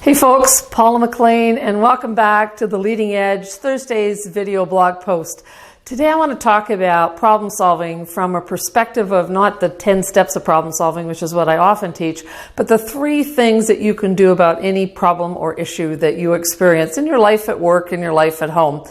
Hey folks, Paula MacLean, and welcome back to the Leading Edge Thursday's video blog post. Today I want to talk about problem solving from a perspective of not the 10 steps of problem solving, which is what I often teach, but the 3 things that you can do about any problem or issue that you experience in your life at work, in your life at home.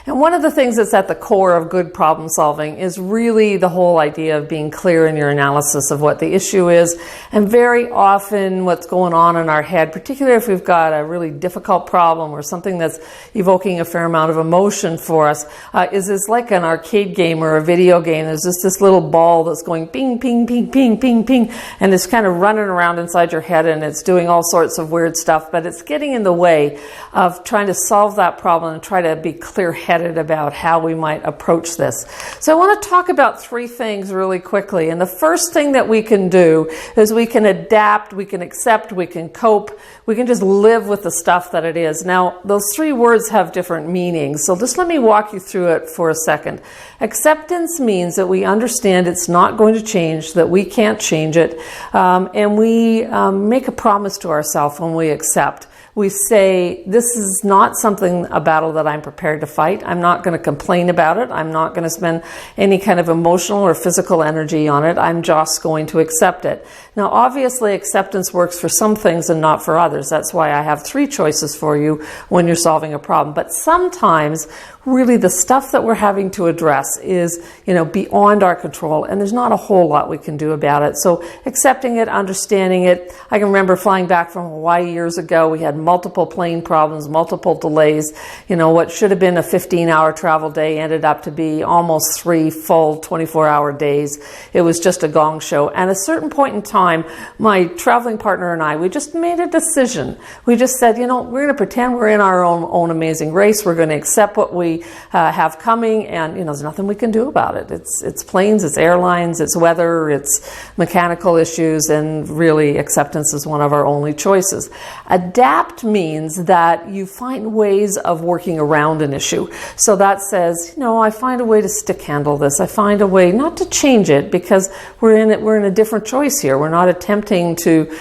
And one of the things that's at the core of good problem solving is really the whole idea of being clear in your analysis of what the issue is. And very often what's going on in our head, particularly if we've got a really difficult problem or something that's evoking a fair amount of emotion for us, is like an arcade game or a video game. There's just this little ball that's going ping, ping, ping, ping, ping, ping, and it's kind of running around inside your head and it's doing all sorts of weird stuff, but it's getting in the way of trying to solve that problem and try to be clear-headed about how we might approach this. So I want to talk about 3 things really quickly. And the first thing that we can do is we can adapt, we can accept, we can cope, we can just live with the stuff that it is. Now, those 3 words have different meanings, so just let me walk you through it for a second. Acceptance means that we understand it's not going to change, that we can't change it, and we make a promise to ourselves when we accept. We say, this is not a battle that I'm prepared to fight. I'm not going to complain about it. I'm not going to spend any kind of emotional or physical energy on it. I'm just going to accept it. Now, obviously, acceptance works for some things and not for others. That's why I have 3 choices for you when you're solving a problem. But sometimes, really, the stuff that we're having to address is, beyond our control, and there's not a whole lot we can do about it. So accepting it, understanding it. I can remember flying back from Hawaii years ago. We had multiple plane problems, multiple delays. What should have been a 15-hour travel day ended up to be almost 3 full 24-hour days. It was just a gong show. And at a certain point in time, my traveling partner and I, we just made a decision. We just said, we're going to pretend we're in our own amazing race. We're going to accept what we have coming, and there's nothing we can do about it. It's planes, it's airlines, it's weather, it's mechanical issues, and really acceptance is one of our only choices. Adapt means that you find ways of working around an issue. So that says, I find a way to stick handle this. I find a way not to change it because we're in a different choice here. We're not attempting to,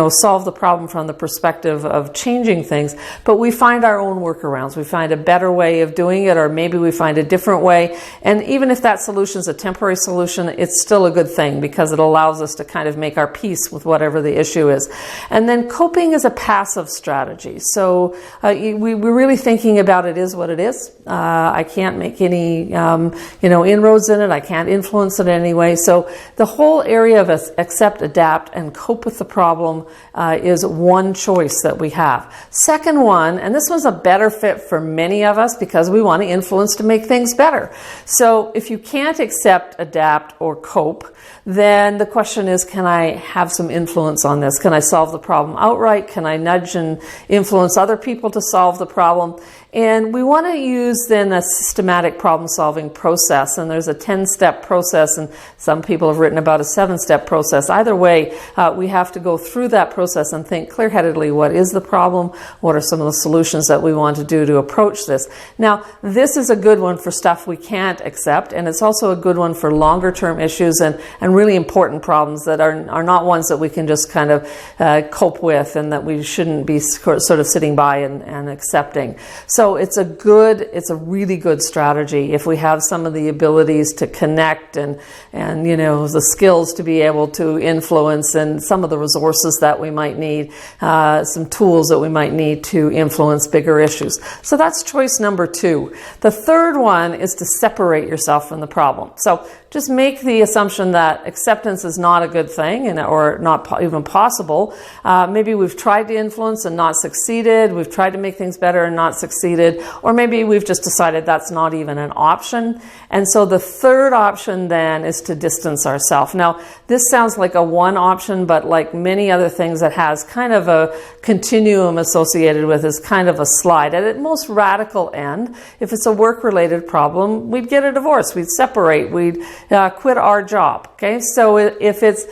solve the problem from the perspective of changing things, but we find our own workarounds. We find a better way of doing it, or maybe we find a different way. And even if that solution is a temporary solution, it's still a good thing because it allows us to kind of make our peace with whatever the issue is. And then coping is a passive strategy. So we're really thinking about it is what it is. I can't make any, inroads in it. I can't influence it in any way. So the whole area of accept, adapt, and cope with the problem is one choice that we have. Second one, and this one's a better fit for many of us because we want to influence to make things better. So if you can't accept, adapt, or cope, then the question is, can I have some influence on this? Can I solve the problem outright? Can I nudge and influence other people to solve the problem? And we want to use then a systematic problem-solving process. And there's a 10-step process, and some people have written about a 7-step process. Either way, we have to go through that process and think clear-headedly, what is the problem? What are some of the solutions that we want to do to approach this? Now, this is a good one for stuff we can't accept, and it's also a good one for longer-term issues and really important problems that are not ones that we can just kind of cope with and that we shouldn't be sort of sitting by and accepting. So it's a really good strategy if we have some of the abilities to connect and the skills to be able to influence and some of the resources that we might need, some tools that we might need to influence bigger issues. So that's choice number 2. The third one is to separate yourself from the problem. So just make the assumption that acceptance is not a good thing or not even possible. Maybe we've tried to influence and not succeeded. We've tried to make things better and not succeeded. Or maybe we've just decided that's not even an option. And so the third option then is to distance ourselves. Now, this sounds like a one option, but like many other things, it has kind of a continuum associated with is kind of a slide. At its most radical end, if it's a work-related problem, we'd get a divorce. We'd separate. We'd quit our job. Okay, so if it's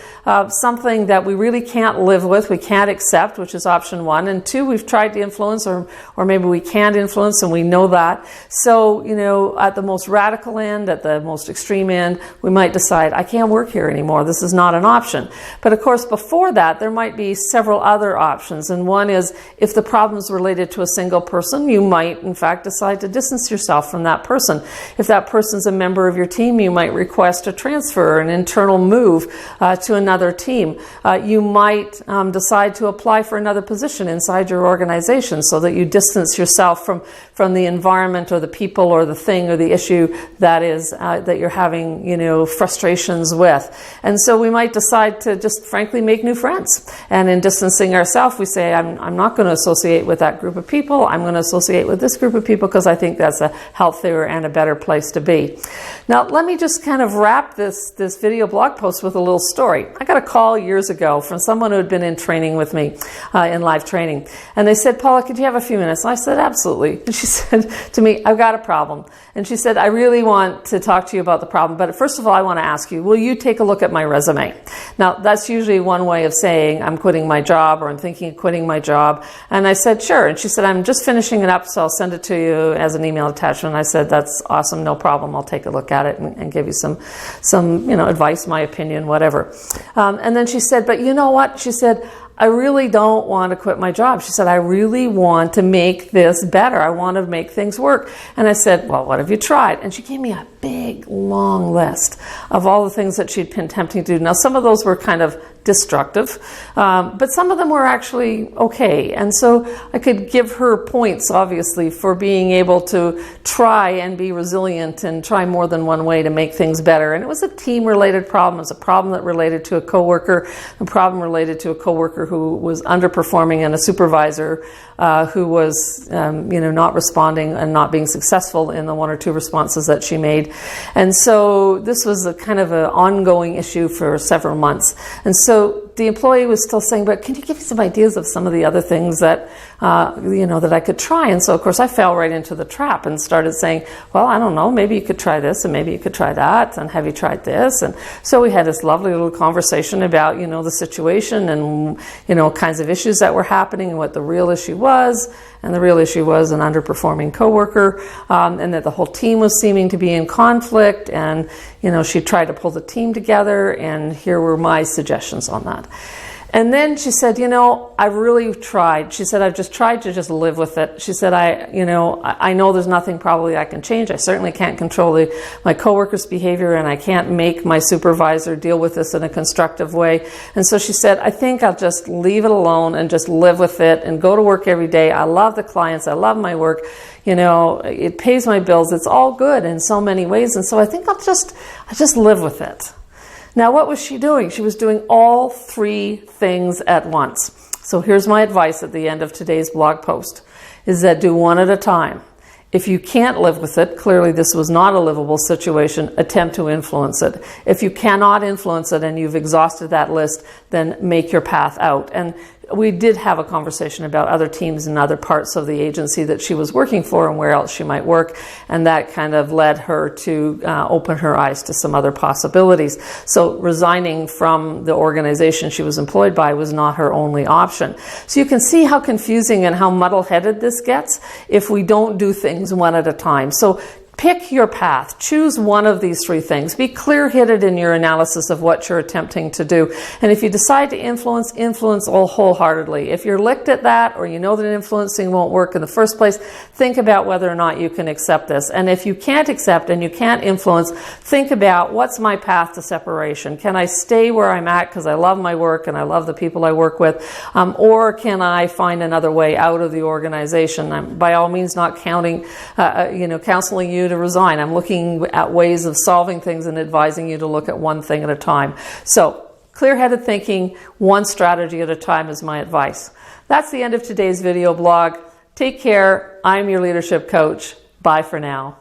something that we really can't live with, we can't accept, which is option 1, and 2, we've tried to influence, or maybe we can't influence and we know that. So, at the most radical end, at the most extreme end, we might decide, I can't work here anymore. This is not an option. But of course, before that, there might be several other options. And one is, if the problem is related to a single person, you might, in fact, decide to distance yourself from that person. If that person's a member of your team, you might request a transfer, an internal move to another team. You might decide to apply for another position inside your organization so that you distance yourself from the environment or the people or the thing or the issue that you're having, frustrations with. And so we might decide to just frankly make new friends. And in distancing ourselves, we say, I'm not going to associate with that group of people. I'm going to associate with this group of people because I think that's a healthier and a better place to be. Now, let me just kind of wrap this video blog post with a little story. I got a call years ago from someone who had been in training with me, in live training. And they said, Paula, could you have a few minutes? And I said, absolutely. And she said to me, I've got a problem. And she said, I really want to talk to you about the problem. But first of all, I want to ask you, will you take a look at my resume? Now, that's usually one way of saying I'm quitting my job or I'm thinking of quitting my job. And I said, sure. And she said, I'm just finishing it up, so I'll send it to you as an email attachment. And I said, that's awesome. No problem. I'll take a look at it and give you some advice, my opinion, whatever. And then she said, but you know what? She said, I really don't want to quit my job. She said, I really want to make this better. I want to make things work. And I said, well, what have you tried? And she gave me a big, long list of all the things that she'd been attempting to do. Now, some of those were kind of destructive, but some of them were actually okay. And so I could give her points, obviously, for being able to try and be resilient and try more than one way to make things better. And it was a team-related problem. It was a problem that related to a coworker, a problem related to a coworker who was underperforming, and a supervisor who was, not responding and not being successful in the 1 or 2 responses that she made. And so this was a kind of an ongoing issue for several months. And so the employee was still saying, but can you give me some ideas of some of the other things that, that I could try? And so, of course, I fell right into the trap and started saying, well, I don't know, maybe you could try this and maybe you could try that. And have you tried this? And so we had this lovely little conversation about, the situation and, kinds of issues that were happening and what the real issue was. And the real issue was an underperforming coworker, and that the whole team was seeming to be in conflict. And, she tried to pull the team together, and here were my suggestions on that. And then she said, I've really tried. She said, I've just tried to just live with it. She said, I know there's nothing probably I can change. I certainly can't control my coworkers' behavior, and I can't make my supervisor deal with this in a constructive way. And so she said, I think I'll just leave it alone and just live with it and go to work every day. I love the clients. I love my work. It pays my bills. It's all good in so many ways. And so I think I'll just live with it. Now, what was she doing? She was doing all 3 things at once. So here's my advice at the end of today's blog post, is that do one at a time. If you can't live with it, clearly this was not a livable situation, attempt to influence it. If you cannot influence it and you've exhausted that list, then make your path out. And we did have a conversation about other teams and other parts of the agency that she was working for and where else she might work, and that kind of led her to open her eyes to some other possibilities. So resigning from the organization she was employed by was not her only option. So you can see how confusing and how muddle-headed this gets if we don't do things one at a time. So pick your path. Choose one of these 3 things. Be clear-headed in your analysis of what you're attempting to do. And if you decide to influence all wholeheartedly. If you're licked at that, or you know that influencing won't work in the first place, think about whether or not you can accept this. And if you can't accept and you can't influence, think about, what's my path to separation? Can I stay where I'm at because I love my work and I love the people I work with? Or can I find another way out of the organization? I'm by all means not counseling you to resign. I'm looking at ways of solving things and advising you to look at one thing at a time. So clear-headed thinking, one strategy at a time is my advice. That's the end of today's video blog. Take care. I'm your leadership coach. Bye for now.